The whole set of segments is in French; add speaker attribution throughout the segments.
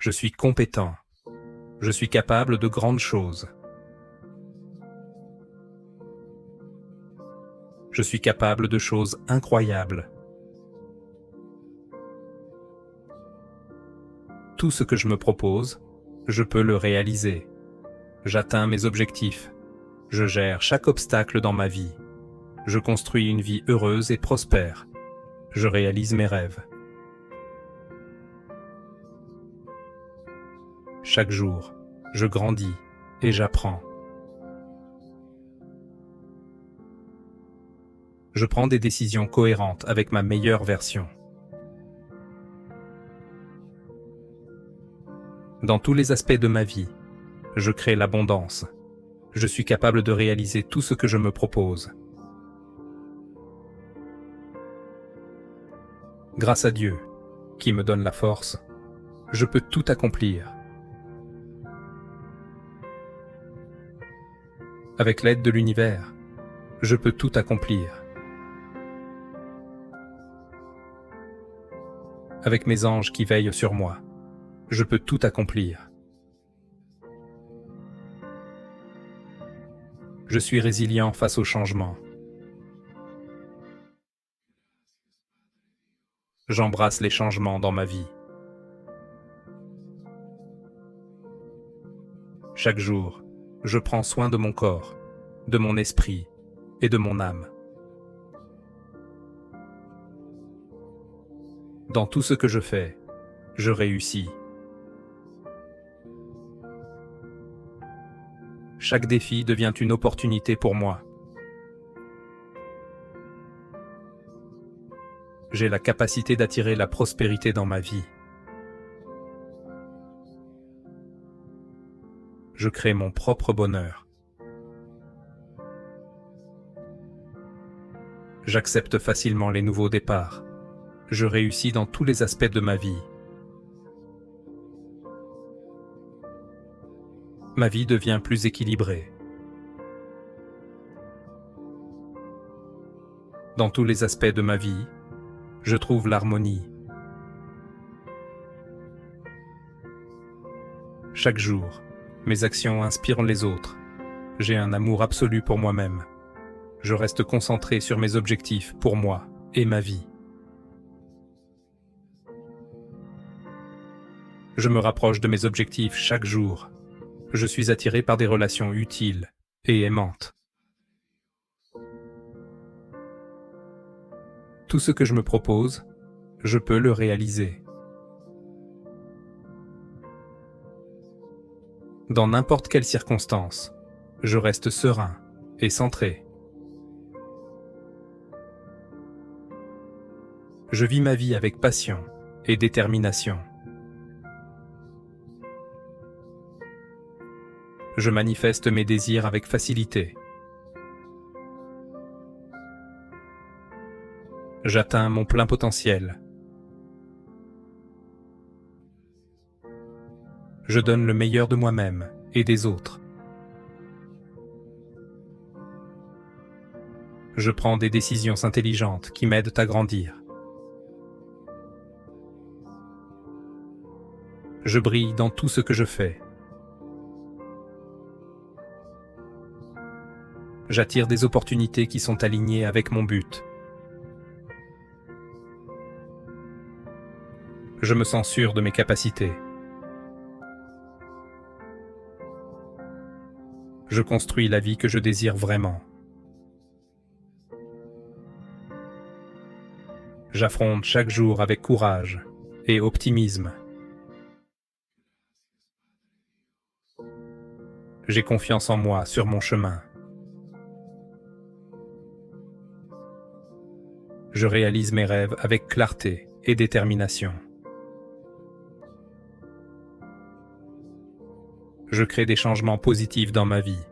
Speaker 1: Je suis compétent. Je suis capable de grandes choses. Je suis capable de choses incroyables. Tout ce que je me propose, je peux le réaliser. J'atteins mes objectifs. Je gère chaque obstacle dans ma vie. Je construis une vie heureuse et prospère. Je réalise mes rêves. Chaque jour, je grandis et j'apprends. Je prends des décisions cohérentes avec ma meilleure version. Dans tous les aspects de ma vie, je crée l'abondance. Je suis capable de réaliser tout ce que je me propose. Grâce à Dieu, qui me donne la force, je peux tout accomplir. Avec l'aide de l'univers, je peux tout accomplir. Avec mes anges qui veillent sur moi, je peux tout accomplir. Je suis résilient face au changement. J'embrasse les changements dans ma vie. Chaque jour, je prends soin de mon corps, de mon esprit et de mon âme. Dans tout ce que je fais, je réussis. Chaque défi devient une opportunité pour moi. J'ai la capacité d'attirer la prospérité dans ma vie. Je crée mon propre bonheur. J'accepte facilement les nouveaux départs. Je réussis dans tous les aspects de ma vie. Ma vie devient plus équilibrée. Dans tous les aspects de ma vie, je trouve l'harmonie. Chaque jour, mes actions inspirent les autres. J'ai un amour absolu pour moi-même. Je reste concentré sur mes objectifs pour moi et ma vie. Je me rapproche de mes objectifs chaque jour. Je suis attiré par des relations utiles et aimantes. Tout ce que je me propose, je peux le réaliser. Dans n'importe quelle circonstance, je reste serein et centré. Je vis ma vie avec passion et détermination. Je manifeste mes désirs avec facilité. J'atteins mon plein potentiel. Je donne le meilleur de moi-même et des autres. Je prends des décisions intelligentes qui m'aident à grandir. Je brille dans tout ce que je fais. J'attire des opportunités qui sont alignées avec mon but. Je me sens sûr de mes capacités. Je construis la vie que je désire vraiment. J'affronte chaque jour avec courage et optimisme. J'ai confiance en moi sur mon chemin. Je réalise mes rêves avec clarté et détermination. Je crée des changements positifs dans ma vie.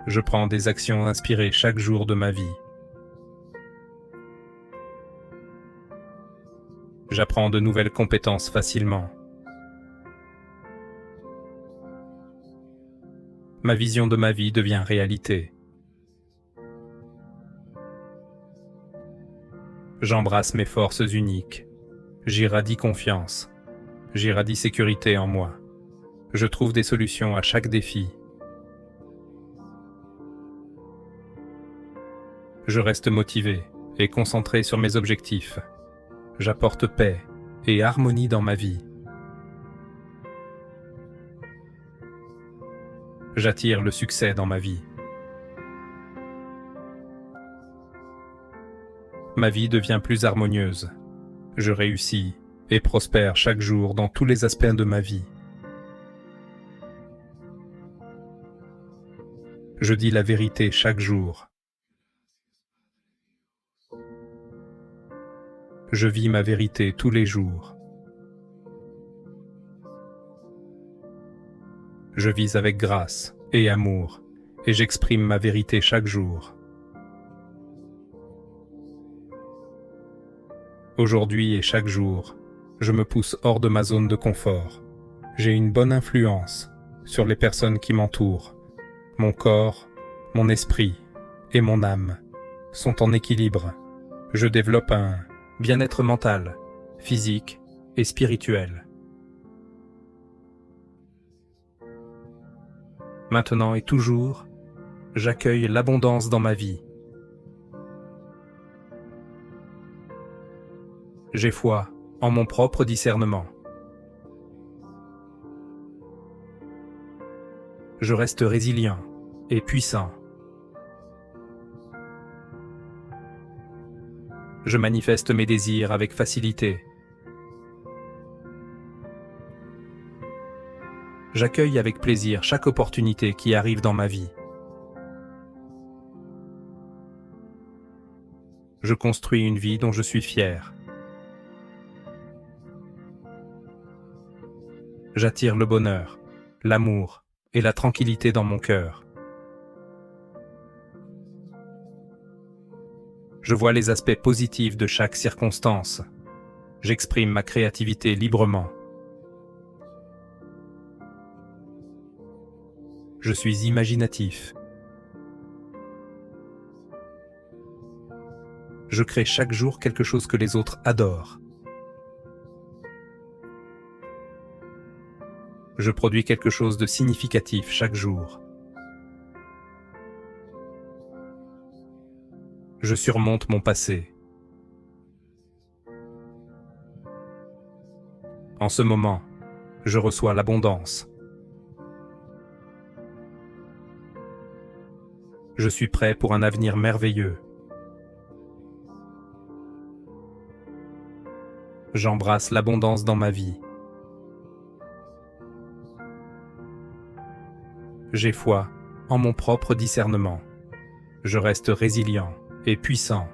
Speaker 1: Je prends des actions inspirées chaque jour de ma vie. J'apprends de nouvelles compétences facilement. Ma vision de ma vie devient réalité. J'embrasse mes forces uniques. J'irradie confiance. J'irradie sécurité en moi. Je trouve des solutions à chaque défi. Je reste motivé et concentré sur mes objectifs. J'apporte paix et harmonie dans ma vie. J'attire le succès dans ma vie. Ma vie devient plus harmonieuse. Je réussis et prospère chaque jour dans tous les aspects de ma vie. Je dis la vérité chaque jour. Je vis ma vérité tous les jours. Je vis avec grâce et amour, et j'exprime ma vérité chaque jour. Aujourd'hui et chaque jour, je me pousse hors de ma zone de confort. J'ai une bonne influence sur les personnes qui m'entourent. Mon corps, mon esprit et mon âme sont en équilibre. Je développe un bien-être mental, physique et spirituel. Maintenant et toujours, j'accueille l'abondance dans ma vie. J'ai foi en mon propre discernement. Je reste résilient et puissant. Je manifeste mes désirs avec facilité. J'accueille avec plaisir chaque opportunité qui arrive dans ma vie. Je construis une vie dont je suis fier. J'attire le bonheur, l'amour et la tranquillité dans mon cœur. Je vois les aspects positifs de chaque circonstance. J'exprime ma créativité librement. Je suis imaginatif. Je crée chaque jour quelque chose que les autres adorent. Je produis quelque chose de significatif chaque jour. Je surmonte mon passé. En ce moment, je reçois l'abondance. Je suis prêt pour un avenir merveilleux. J'embrasse l'abondance dans ma vie. J'ai foi en mon propre discernement. Je reste résilient et puissant.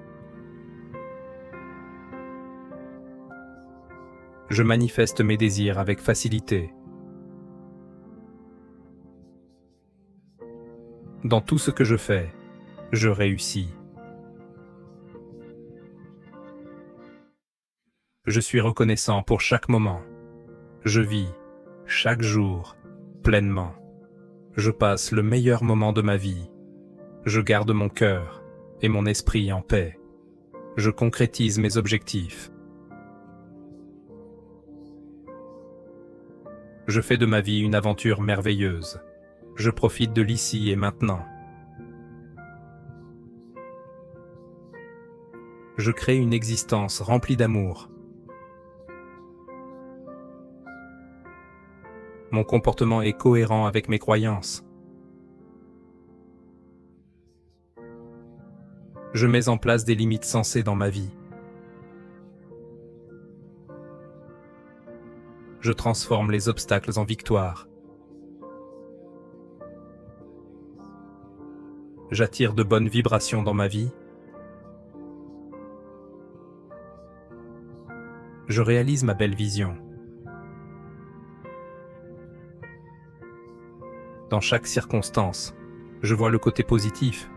Speaker 1: Je manifeste mes désirs avec facilité. Dans tout ce que je fais, je réussis. Je suis reconnaissant pour chaque moment. Je vis chaque jour pleinement. Je passe le meilleur moment de ma vie. Je garde mon cœur et mon esprit en paix. Je concrétise mes objectifs. Je fais de ma vie une aventure merveilleuse. Je profite de l'ici et maintenant. Je crée une existence remplie d'amour. Mon comportement est cohérent avec mes croyances. Je mets en place des limites sensées dans ma vie. Je transforme les obstacles en victoires. J'attire de bonnes vibrations dans ma vie. Je réalise ma belle vision. Dans chaque circonstance, je vois le côté positif.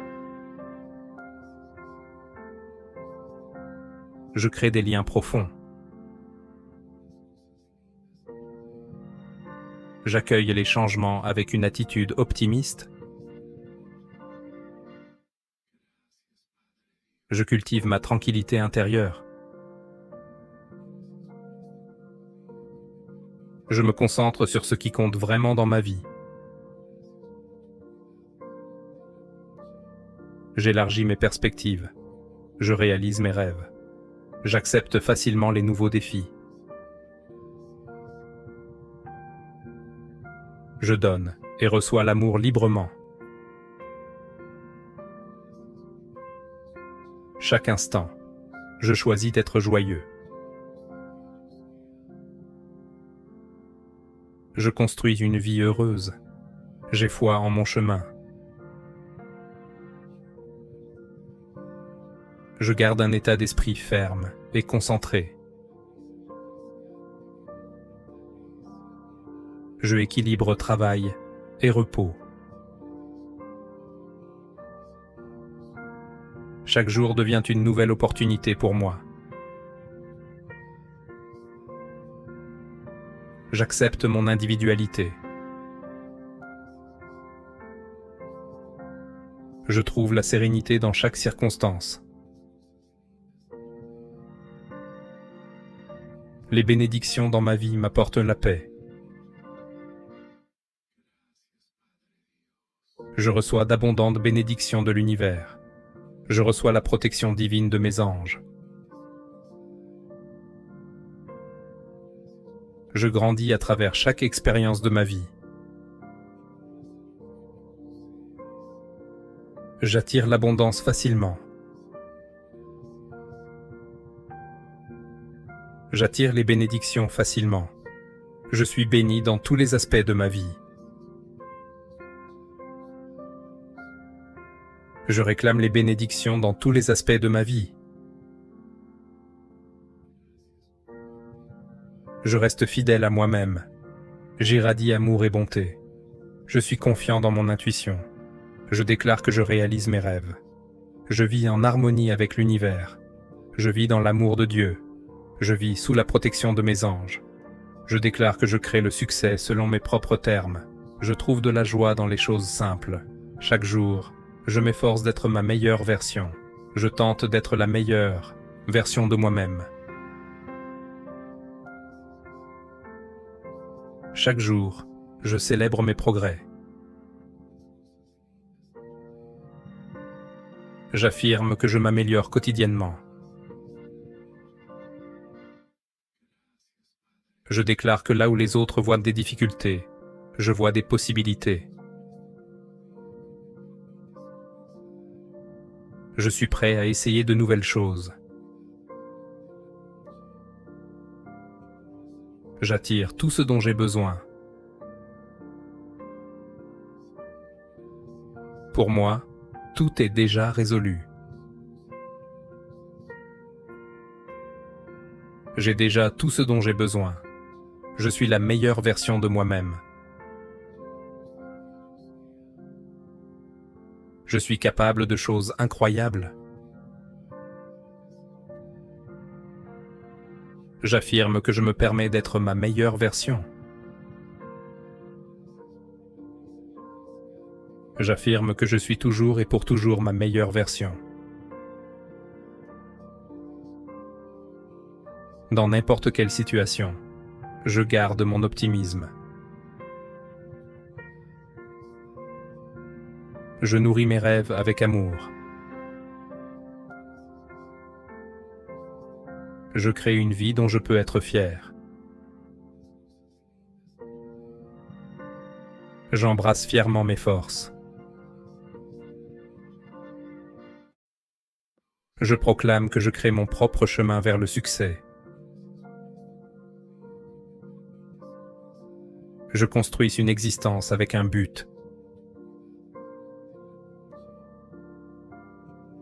Speaker 1: Je crée des liens profonds. J'accueille les changements avec une attitude optimiste. Je cultive ma tranquillité intérieure. Je me concentre sur ce qui compte vraiment dans ma vie. J'élargis mes perspectives. Je réalise mes rêves. J'accepte facilement les nouveaux défis. Je donne et reçois l'amour librement. Chaque instant, je choisis d'être joyeux. Je construis une vie heureuse. J'ai foi en mon chemin. Je garde un état d'esprit ferme et concentré. Je équilibre travail et repos. Chaque jour devient une nouvelle opportunité pour moi. J'accepte mon individualité. Je trouve la sérénité dans chaque circonstance. Les bénédictions dans ma vie m'apportent la paix. Je reçois d'abondantes bénédictions de l'univers. Je reçois la protection divine de mes anges. Je grandis à travers chaque expérience de ma vie. J'attire l'abondance facilement. J'attire les bénédictions facilement. Je suis béni dans tous les aspects de ma vie. Je réclame les bénédictions dans tous les aspects de ma vie. Je reste fidèle à moi-même. J'irradie amour et bonté. Je suis confiant dans mon intuition. Je déclare que je réalise mes rêves. Je vis en harmonie avec l'univers. Je vis dans l'amour de Dieu. Je vis sous la protection de mes anges. Je déclare que je crée le succès selon mes propres termes. Je trouve de la joie dans les choses simples. Chaque jour, je m'efforce d'être ma meilleure version. Je tente d'être la meilleure version de moi-même. Chaque jour, je célèbre mes progrès. J'affirme que je m'améliore quotidiennement. Je déclare que là où les autres voient des difficultés, je vois des possibilités. Je suis prêt à essayer de nouvelles choses. J'attire tout ce dont j'ai besoin. Pour moi, tout est déjà résolu. J'ai déjà tout ce dont j'ai besoin. Je suis la meilleure version de moi-même. Je suis capable de choses incroyables. J'affirme que je me permets d'être ma meilleure version. J'affirme que je suis toujours et pour toujours ma meilleure version. Dans n'importe quelle situation, je garde mon optimisme. Je nourris mes rêves avec amour. Je crée une vie dont je peux être fier. J'embrasse fièrement mes forces. Je proclame que je crée mon propre chemin vers le succès. Je construis une existence avec un but.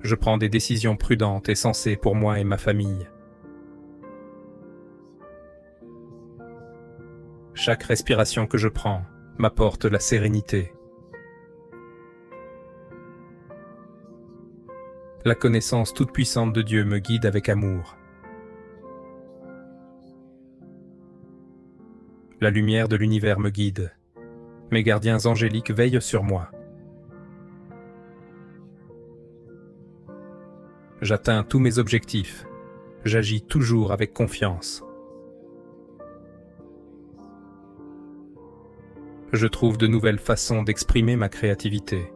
Speaker 1: Je prends des décisions prudentes et sensées pour moi et ma famille. Chaque respiration que je prends m'apporte la sérénité. La connaissance toute-puissante de Dieu me guide avec amour. La lumière de l'univers me guide. Mes gardiens angéliques veillent sur moi. J'atteins tous mes objectifs. J'agis toujours avec confiance. Je trouve de nouvelles façons d'exprimer ma créativité.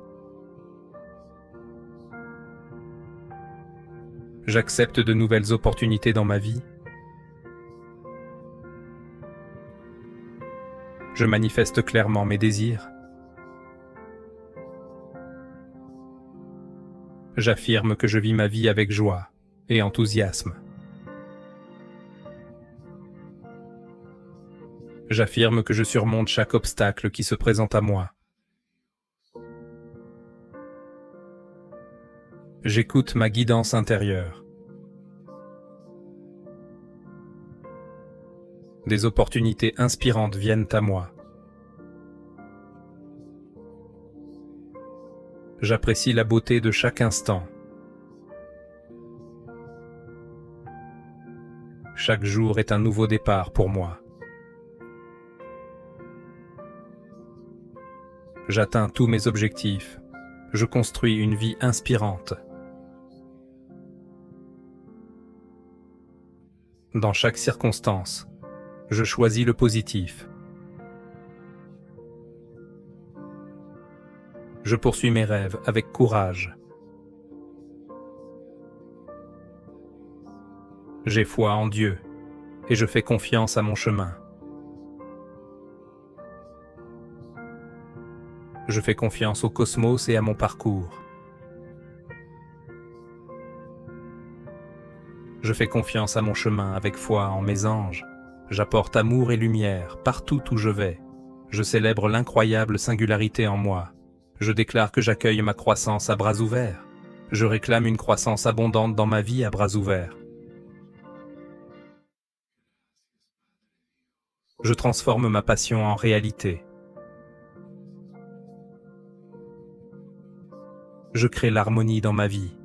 Speaker 1: J'accepte de nouvelles opportunités dans ma vie. Je manifeste clairement mes désirs. J'affirme que je vis ma vie avec joie et enthousiasme. J'affirme que je surmonte chaque obstacle qui se présente à moi. J'écoute ma guidance intérieure. Des opportunités inspirantes viennent à moi. J'apprécie la beauté de chaque instant. Chaque jour est un nouveau départ pour moi. J'atteins tous mes objectifs. Je construis une vie inspirante. Dans chaque circonstance, je choisis le positif. Je poursuis mes rêves avec courage. J'ai foi en Dieu et je fais confiance à mon chemin. Je fais confiance au cosmos et à mon parcours. Je fais confiance à mon chemin avec foi en mes anges. J'apporte amour et lumière partout où je vais. Je célèbre l'incroyable singularité en moi. Je déclare que j'accueille ma croissance à bras ouverts. Je réclame une croissance abondante dans ma vie à bras ouverts. Je transforme ma passion en réalité. Je crée l'harmonie dans ma vie.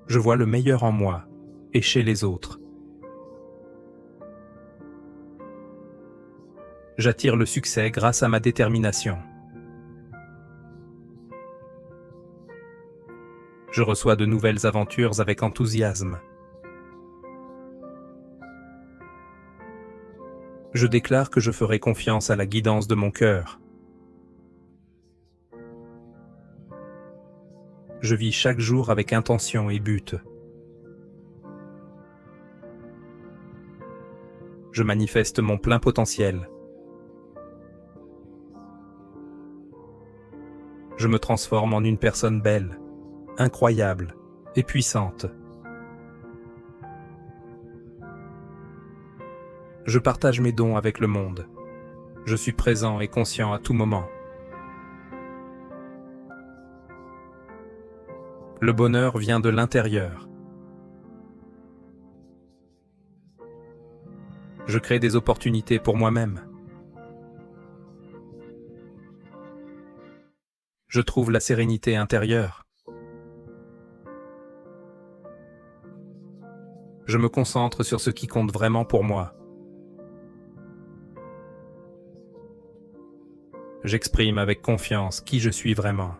Speaker 1: Je vois le meilleur en moi et chez les autres. J'attire le succès grâce à ma détermination. Je reçois de nouvelles aventures avec enthousiasme. Je déclare que je ferai confiance à la guidance de mon cœur. Je vis chaque jour avec intention et but. Je manifeste mon plein potentiel. Je me transforme en une personne belle, incroyable et puissante. Je partage mes dons avec le monde. Je suis présent et conscient à tout moment. Le bonheur vient de l'intérieur. Je crée des opportunités pour moi-même. Je trouve la sérénité intérieure. Je me concentre sur ce qui compte vraiment pour moi. J'exprime avec confiance qui je suis vraiment.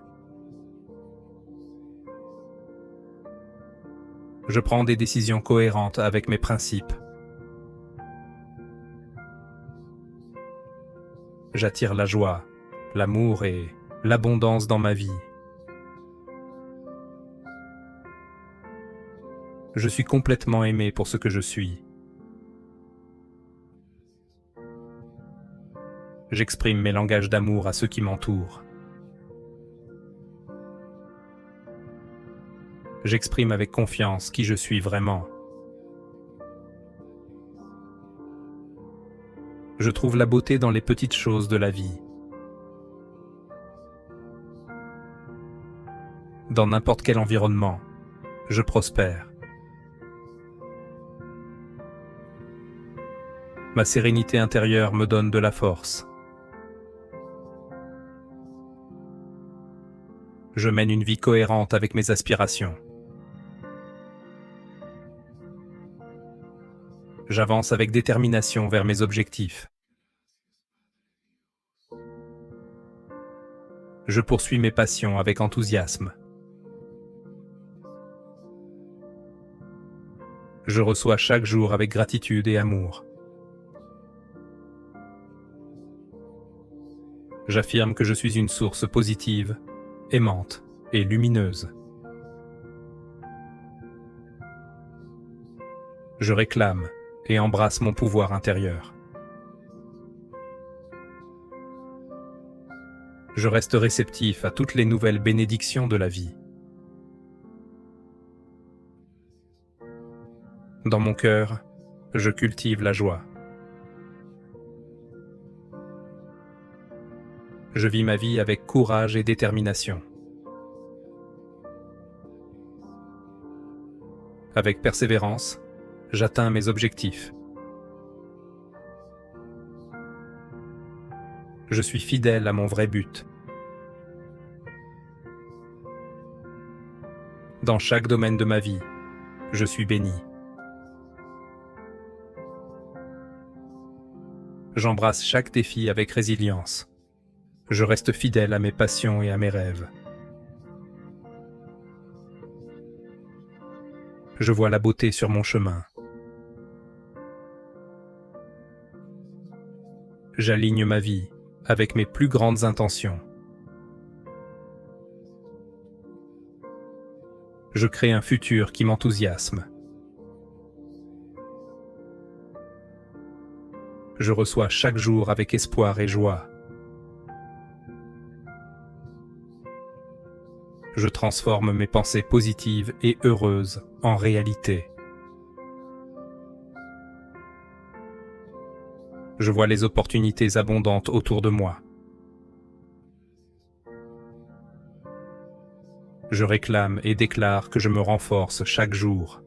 Speaker 1: Je prends des décisions cohérentes avec mes principes. J'attire la joie, l'amour et l'abondance dans ma vie. Je suis complètement aimé pour ce que je suis. J'exprime mes langages d'amour à ceux qui m'entourent. J'exprime avec confiance qui je suis vraiment. Je trouve la beauté dans les petites choses de la vie. Dans n'importe quel environnement, je prospère. Ma sérénité intérieure me donne de la force. Je mène une vie cohérente avec mes aspirations. J'avance avec détermination vers mes objectifs. Je poursuis mes passions avec enthousiasme. Je reçois chaque jour avec gratitude et amour. J'affirme que je suis une source positive, aimante et lumineuse. Je réclame et embrasse mon pouvoir intérieur. Je reste réceptif à toutes les nouvelles bénédictions de la vie. Dans mon cœur, je cultive la joie. Je vis ma vie avec courage et détermination. Avec persévérance, j'atteins mes objectifs. Je suis fidèle à mon vrai but. Dans chaque domaine de ma vie, je suis béni. J'embrasse chaque défi avec résilience. Je reste fidèle à mes passions et à mes rêves. Je vois la beauté sur mon chemin. J'aligne ma vie avec mes plus grandes intentions. Je crée un futur qui m'enthousiasme. Je reçois chaque jour avec espoir et joie. Je transforme mes pensées positives et heureuses en réalité. Je vois les opportunités abondantes autour de moi. Je réclame et déclare que je me renforce chaque jour.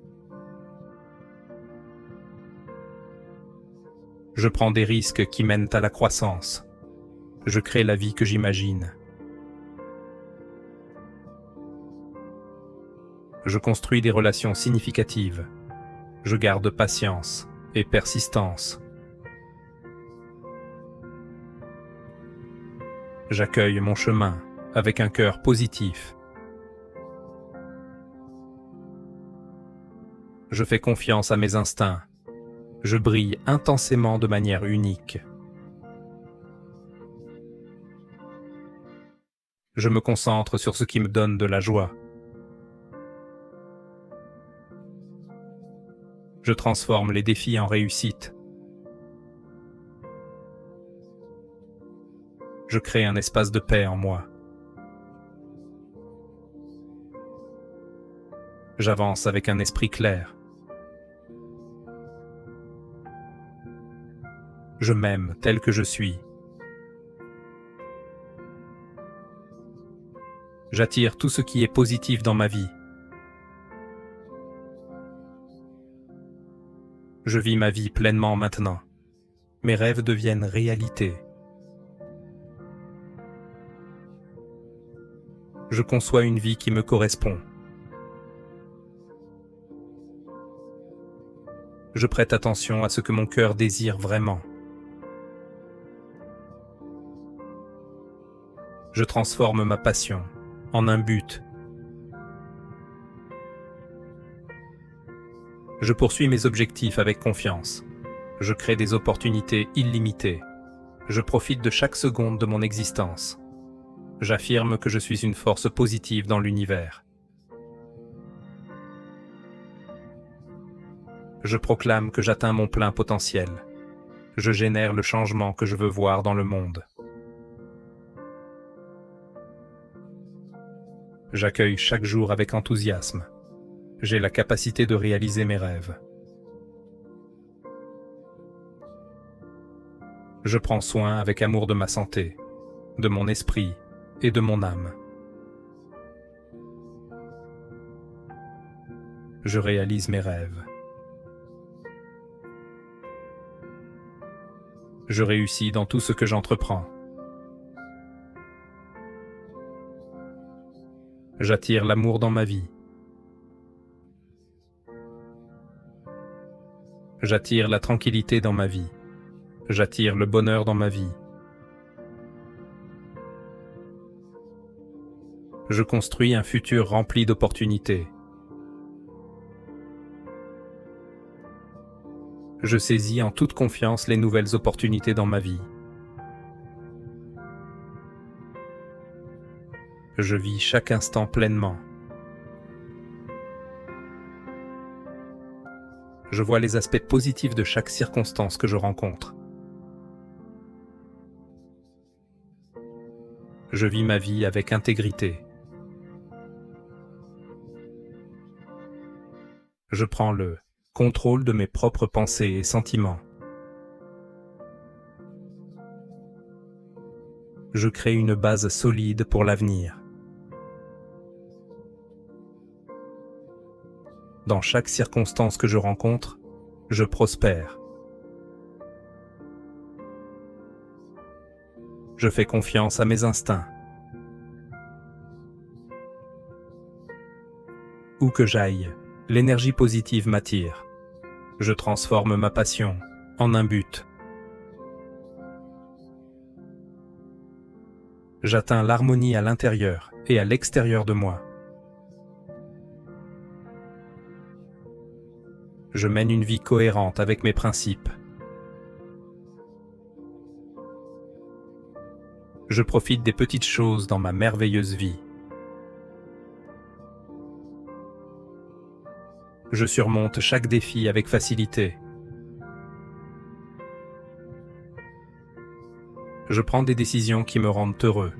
Speaker 1: Je prends des risques qui mènent à la croissance. Je crée la vie que j'imagine. Je construis des relations significatives. Je garde patience et persistance. J'accueille mon chemin avec un cœur positif. Je fais confiance à mes instincts. Je brille intensément de manière unique. Je me concentre sur ce qui me donne de la joie. Je transforme les défis en réussite. Je crée un espace de paix en moi. J'avance avec un esprit clair. Je m'aime tel que je suis. J'attire tout ce qui est positif dans ma vie. Je vis ma vie pleinement maintenant. Mes rêves deviennent réalité. Je conçois une vie qui me correspond. Je prête attention à ce que mon cœur désire vraiment. Je transforme ma passion en un but. Je poursuis mes objectifs avec confiance. Je crée des opportunités illimitées. Je profite de chaque seconde de mon existence. J'affirme que je suis une force positive dans l'univers. Je proclame que j'atteins mon plein potentiel. Je génère le changement que je veux voir dans le monde. J'accueille chaque jour avec enthousiasme. J'ai la capacité de réaliser mes rêves. Je prends soin avec amour de ma santé, de mon esprit et de mon âme. Je réalise mes rêves. Je réussis dans tout ce que j'entreprends. J'attire l'amour dans ma vie. J'attire la tranquillité dans ma vie. J'attire le bonheur dans ma vie. Je construis un futur rempli d'opportunités. Je saisis en toute confiance les nouvelles opportunités dans ma vie. Je vis chaque instant pleinement. Je vois les aspects positifs de chaque circonstance que je rencontre. Je vis ma vie avec intégrité. Je prends le contrôle de mes propres pensées et sentiments. Je crée une base solide pour l'avenir. Dans chaque circonstance que je rencontre, je prospère. Je fais confiance à mes instincts. Où que j'aille, l'énergie positive m'attire. Je transforme ma passion en un but. J'atteins l'harmonie à l'intérieur et à l'extérieur de moi. Je mène une vie cohérente avec mes principes. Je profite des petites choses dans ma merveilleuse vie. Je surmonte chaque défi avec facilité. Je prends des décisions qui me rendent heureux.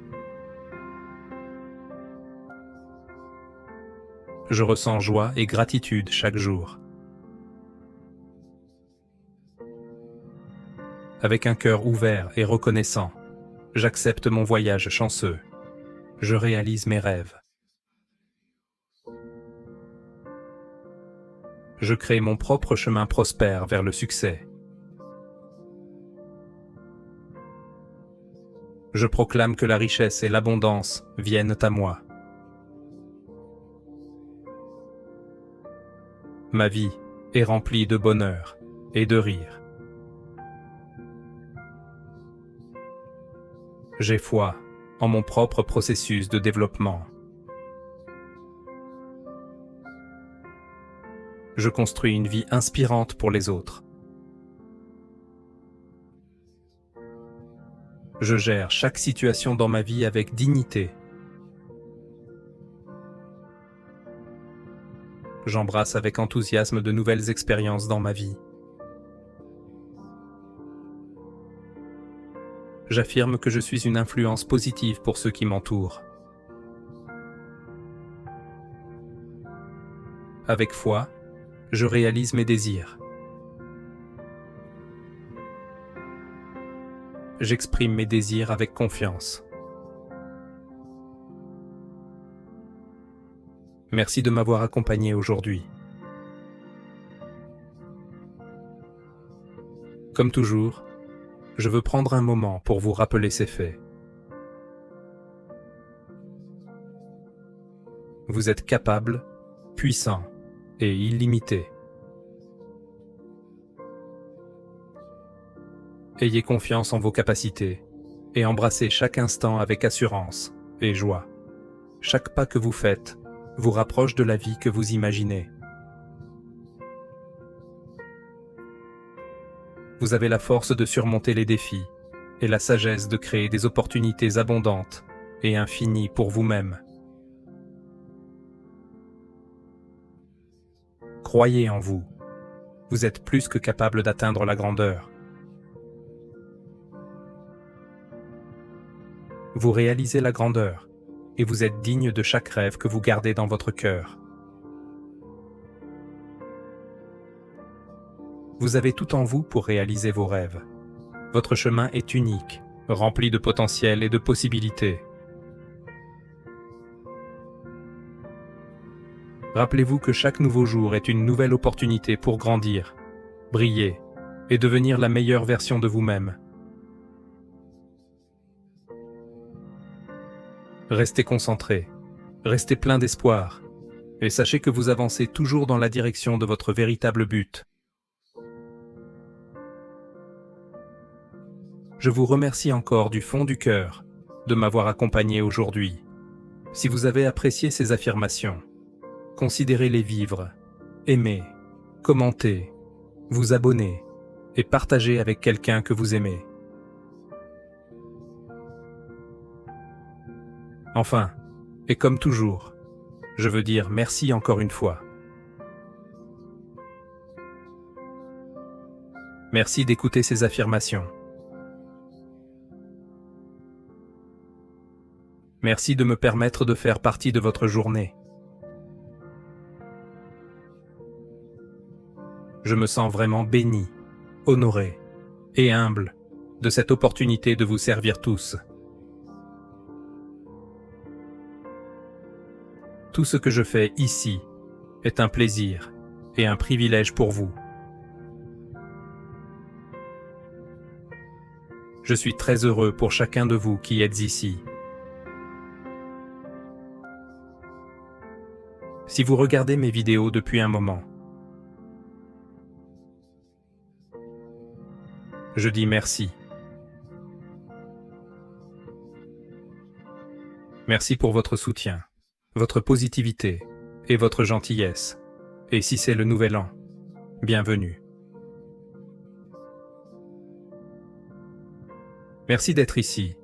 Speaker 1: Je ressens joie et gratitude chaque jour. Avec un cœur ouvert et reconnaissant, j'accepte mon voyage chanceux. Je réalise mes rêves. Je crée mon propre chemin prospère vers le succès. Je proclame que la richesse et l'abondance viennent à moi. Ma vie est remplie de bonheur et de rire. J'ai foi en mon propre processus de développement. Je construis une vie inspirante pour les autres. Je gère chaque situation dans ma vie avec dignité. J'embrasse avec enthousiasme de nouvelles expériences dans ma vie. J'affirme que je suis une influence positive pour ceux qui m'entourent. Avec foi, je réalise mes désirs. J'exprime mes désirs avec confiance. Merci de m'avoir accompagné aujourd'hui. Comme toujours, je veux prendre un moment pour vous rappeler ces faits. Vous êtes capable, puissant et illimité. Ayez confiance en vos capacités et embrassez chaque instant avec assurance et joie. Chaque pas que vous faites vous rapproche de la vie que vous imaginez. Vous avez la force de surmonter les défis et la sagesse de créer des opportunités abondantes et infinies pour vous-même. Croyez en vous. Vous êtes plus que capable d'atteindre la grandeur. Vous réalisez la grandeur et vous êtes digne de chaque rêve que vous gardez dans votre cœur. Vous avez tout en vous pour réaliser vos rêves. Votre chemin est unique, rempli de potentiel et de possibilités. Rappelez-vous que chaque nouveau jour est une nouvelle opportunité pour grandir, briller et devenir la meilleure version de vous-même. Restez concentré, restez plein d'espoir, et sachez que vous avancez toujours dans la direction de votre véritable but. Je vous remercie encore du fond du cœur de m'avoir accompagné aujourd'hui. Si vous avez apprécié ces affirmations, considérez-les vivre, aimez, commentez, vous abonner et partagez avec quelqu'un que vous aimez. Enfin, et comme toujours, je veux dire merci encore une fois. Merci d'écouter ces affirmations. Merci de me permettre de faire partie de votre journée. Je me sens vraiment béni, honoré et humble de cette opportunité de vous servir tous. Tout ce que je fais ici est un plaisir et un privilège pour vous. Je suis très heureux pour chacun de vous qui êtes ici. Si vous regardez mes vidéos depuis un moment, je dis merci. Merci pour votre soutien, votre positivité et votre gentillesse. Et si c'est le nouvel an, bienvenue. Merci d'être ici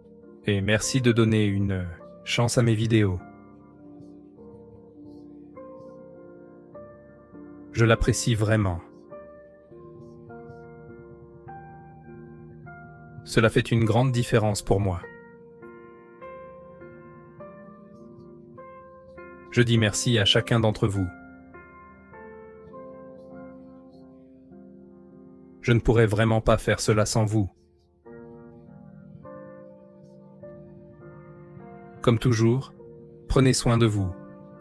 Speaker 1: et merci de donner une chance à mes vidéos. Je l'apprécie vraiment. Cela fait une grande différence pour moi. Je dis merci à chacun d'entre vous. Je ne pourrais vraiment pas faire cela sans vous. Comme toujours, prenez soin de vous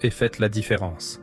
Speaker 1: et faites la différence.